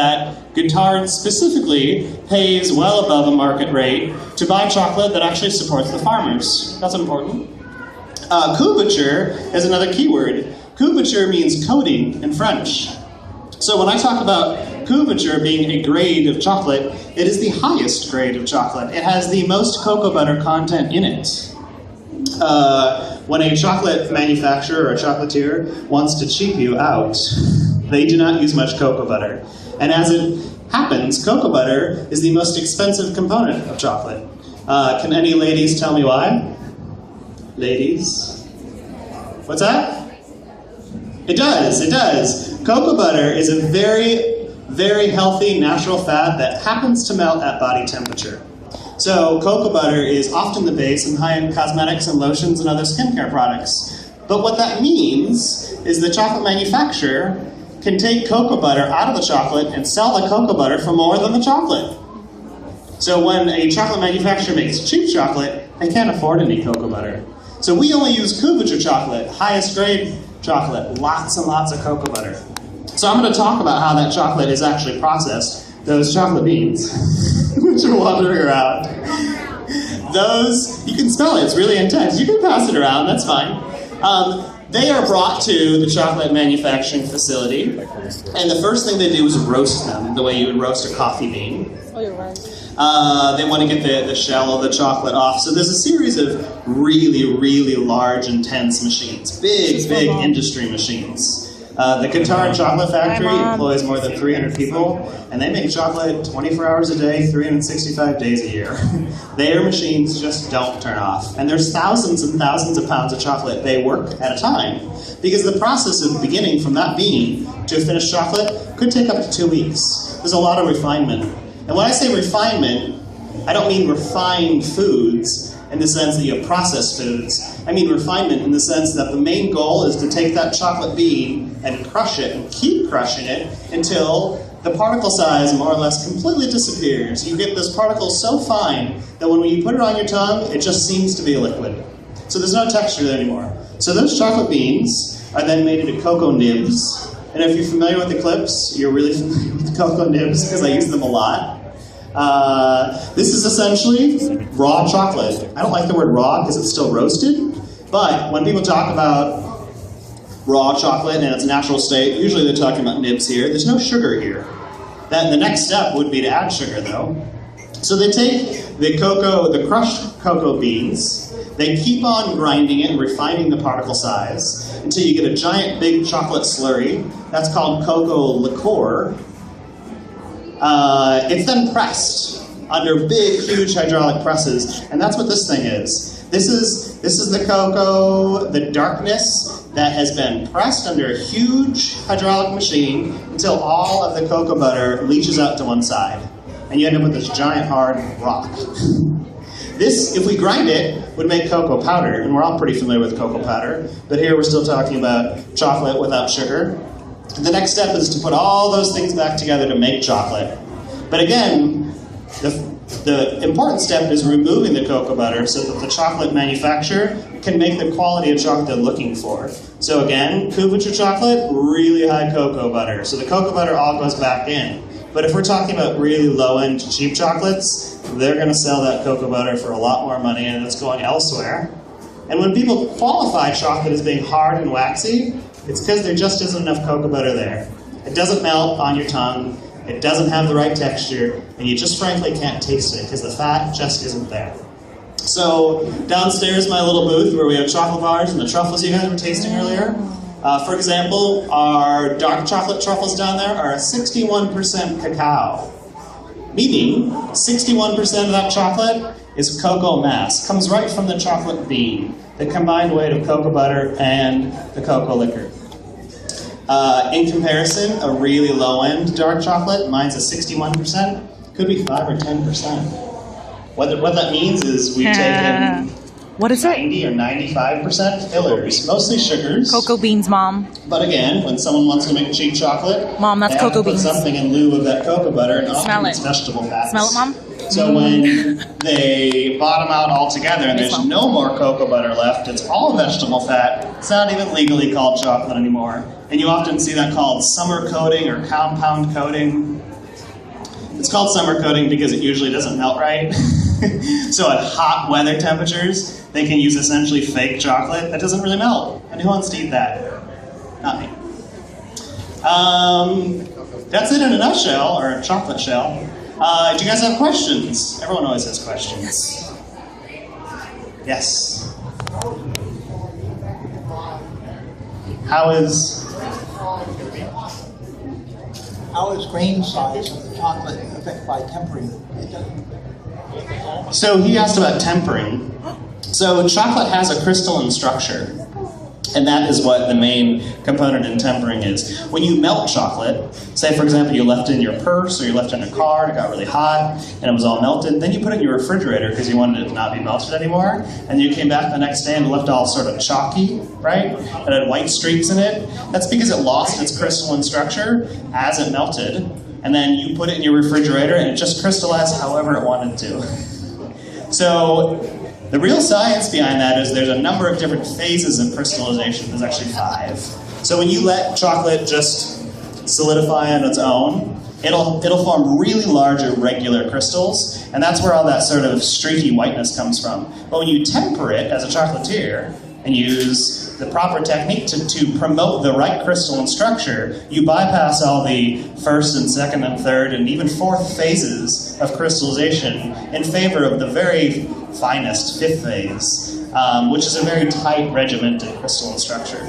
that Guittard specifically pays well above a market rate to buy chocolate that actually supports the farmers. That's important. Couverture is another keyword. Couverture means coating in French. So when I talk about couverture being a grade of chocolate, it is the highest grade of chocolate. It has the most cocoa butter content in it. When a chocolate manufacturer or a chocolatier wants to cheap you out, they do not use much cocoa butter. And as it happens, cocoa butter is the most expensive component of chocolate. Can any ladies tell me why? Ladies? What's that? It does. Cocoa butter is a very, very healthy natural fat that happens to melt at body temperature. So cocoa butter is often the base in high-end cosmetics and lotions and other skincare products. But what that means is the chocolate manufacturer can take cocoa butter out of the chocolate and sell the cocoa butter for more than the chocolate. So when a chocolate manufacturer makes cheap chocolate, they can't afford any cocoa butter. So we only use couverture chocolate, highest grade chocolate, lots and lots of cocoa butter. So I'm going to talk about how that chocolate is actually processed. Those chocolate beans, which are wandering around. Those, you can smell it, it's really intense. You can pass it around, that's fine. They are brought to the chocolate manufacturing facility, and the first thing they do is roast them, the way you would roast a coffee bean. Oh, you're right. They want to get the shell of the chocolate off. So there's a series of really, really large, intense machines. Big industry machines. The Guittard Chocolate Factory employs more than 300 people, and they make chocolate 24 hours a day, 365 days a year. Their machines just don't turn off. And there's thousands and thousands of pounds of chocolate they work at a time, because the process of beginning from that bean to a finished chocolate could take up to 2 weeks. There's a lot of refinement. And when I say refinement, I don't mean refined foods in the sense that you have processed foods. I mean refinement in the sense that the main goal is to take that chocolate bean and crush it and keep crushing it until the particle size more or less completely disappears. You get this particle so fine that when you put it on your tongue, it just seems to be a liquid. So there's no texture there anymore. So those chocolate beans are then made into cocoa nibs. And if you're familiar with Eclipse, you're really familiar with cocoa nibs because I use them a lot. This is essentially raw chocolate. I don't like the word raw because it's still roasted, but when people talk about raw chocolate in its natural state, usually they're talking about nibs here. There's no sugar here. Then the next step would be to add sugar, though. So they take the crushed cocoa beans, they keep on grinding it and refining the particle size until you get a giant big chocolate slurry. That's called cocoa liqueur. It's then pressed under big, huge hydraulic presses, and that's what this thing is. This is the cocoa, the darkness that has been pressed under a huge hydraulic machine until all of the cocoa butter leaches out to one side, and you end up with this giant hard rock. This, if we grind it, would make cocoa powder, and we're all pretty familiar with cocoa powder, but here we're still talking about chocolate without sugar. The next step is to put all those things back together to make chocolate. But again, the important step is removing the cocoa butter so that the chocolate manufacturer can make the quality of chocolate they're looking for. So again, couverture chocolate, really high cocoa butter. So the cocoa butter all goes back in. But if we're talking about really low-end cheap chocolates, they're going to sell that cocoa butter for a lot more money and it's going elsewhere. And when people qualify chocolate as being hard and waxy, it's because there just isn't enough cocoa butter there. It doesn't melt on your tongue, it doesn't have the right texture, and you just frankly can't taste it because the fat just isn't there. So downstairs my little booth where we have chocolate bars and the truffles you guys were tasting earlier. For example, our dark chocolate truffles down there are 61% cacao. Meaning 61% of that chocolate is cocoa mass, comes right from the chocolate bean, the combined weight of cocoa butter and the cocoa liquor. In comparison, a really low-end dark chocolate, mine's a 61%, could be 5 or 10%. What that means is we've taken what is 90 or 95% fillers, mostly sugars. Cocoa beans, Mom. But again, when someone wants to make cheap chocolate, Mom, that's they have cocoa to put beans. something in lieu of that cocoa butter, and Smell often it. it's vegetable fats. Smell it, Mom? So when they bottom out altogether and there's Smell. no more cocoa butter left, it's all vegetable fat, it's not even legally called chocolate anymore. And you often see that called summer coating or compound coating. It's called summer coating because it usually doesn't melt right. So at hot weather temperatures, they can use essentially fake chocolate that doesn't really melt. And who wants to eat that? Not me. That's it in a nutshell, or a chocolate shell. Do you guys have questions? Everyone always has questions. Yes. How is grain size of the chocolate affected by tempering? So he asked about tempering. So chocolate has a crystalline structure, and that is what the main component in tempering is. When you melt chocolate, say for example you left it in your purse or you left it in a car and it got really hot and it was all melted, then you put it in your refrigerator because you wanted it to not be melted anymore, and you came back the next day and it left all sort of chalky, right? It had white streaks in it. That's because it lost its crystalline structure as it melted, and then you put it in your refrigerator and it just crystallized however it wanted to. So the real science behind that is there's a number of different phases of crystallization. There's actually 5. So when you let chocolate just solidify on its own, it'll form really large irregular crystals, and that's where all that sort of streaky whiteness comes from. But when you temper it as a chocolatier and use the proper technique to promote the right crystalline structure, you bypass all the first and second and third and even fourth phases of crystallization in favor of the very finest 5th phase, which is a very tight, regimented crystalline structure,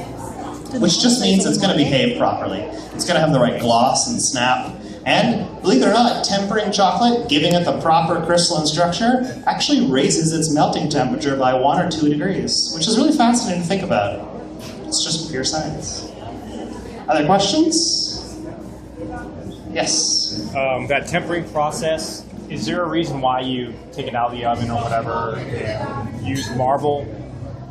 which just means it's going to behave properly. It's going to have the right gloss and snap. And believe it or not, tempering chocolate, giving it the proper crystalline structure, actually raises its melting temperature by 1 or 2 degrees, which is really fascinating to think about. It's just pure science. Other questions? Yes? That tempering process, is there a reason why you take it out of the oven or whatever and use marble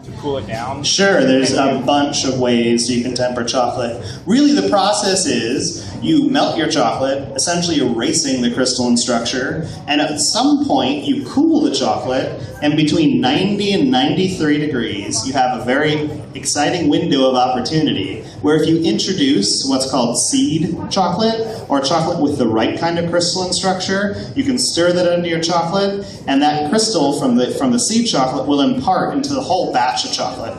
to cool it down? Sure, there's a bunch of ways you can temper chocolate. Really, the process is you melt your chocolate, essentially erasing the crystalline structure, and at some point you cool the chocolate, and between 90 and 93 degrees, you have a very exciting window of opportunity where if you introduce what's called seed chocolate, or chocolate with the right kind of crystalline structure, you can stir that into your chocolate, and that crystal from the seed chocolate will impart into the whole batch of chocolate.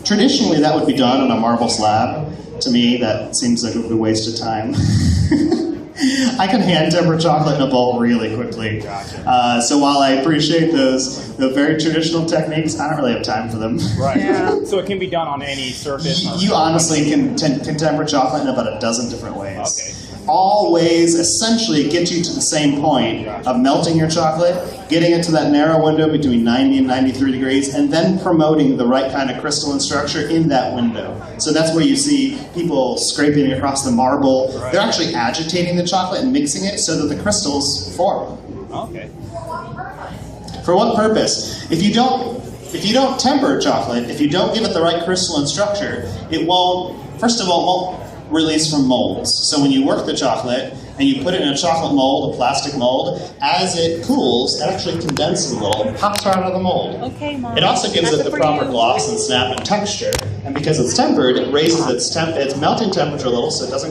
Traditionally, that would be done on a marble slab. To me, that seems like a good waste of time. I can hand temper chocolate in a bowl really quickly. So while I appreciate the very traditional techniques, I don't really have time for them. Right. Yeah. So it can be done on any surface? You honestly can temper chocolate in about a dozen different ways. Okay. All ways essentially get you to the same point of melting your chocolate, getting it to that narrow window between 90 and 93 degrees, and then promoting the right kind of crystalline structure in that window. So that's where you see people scraping across the marble. Right. They're actually agitating the chocolate and mixing it so that the crystals form. Okay. For what purpose? If you don't temper chocolate, if you don't give it the right crystalline structure, it won't, first of all, won't release from molds. So when you work the chocolate and you put it in a chocolate mold, a plastic mold, as it cools, it actually condenses a little and pops right out of the mold. Okay, Mom. It also gives it the proper gloss and snap and texture, and because it's tempered, it raises its melting temperature a little so it doesn't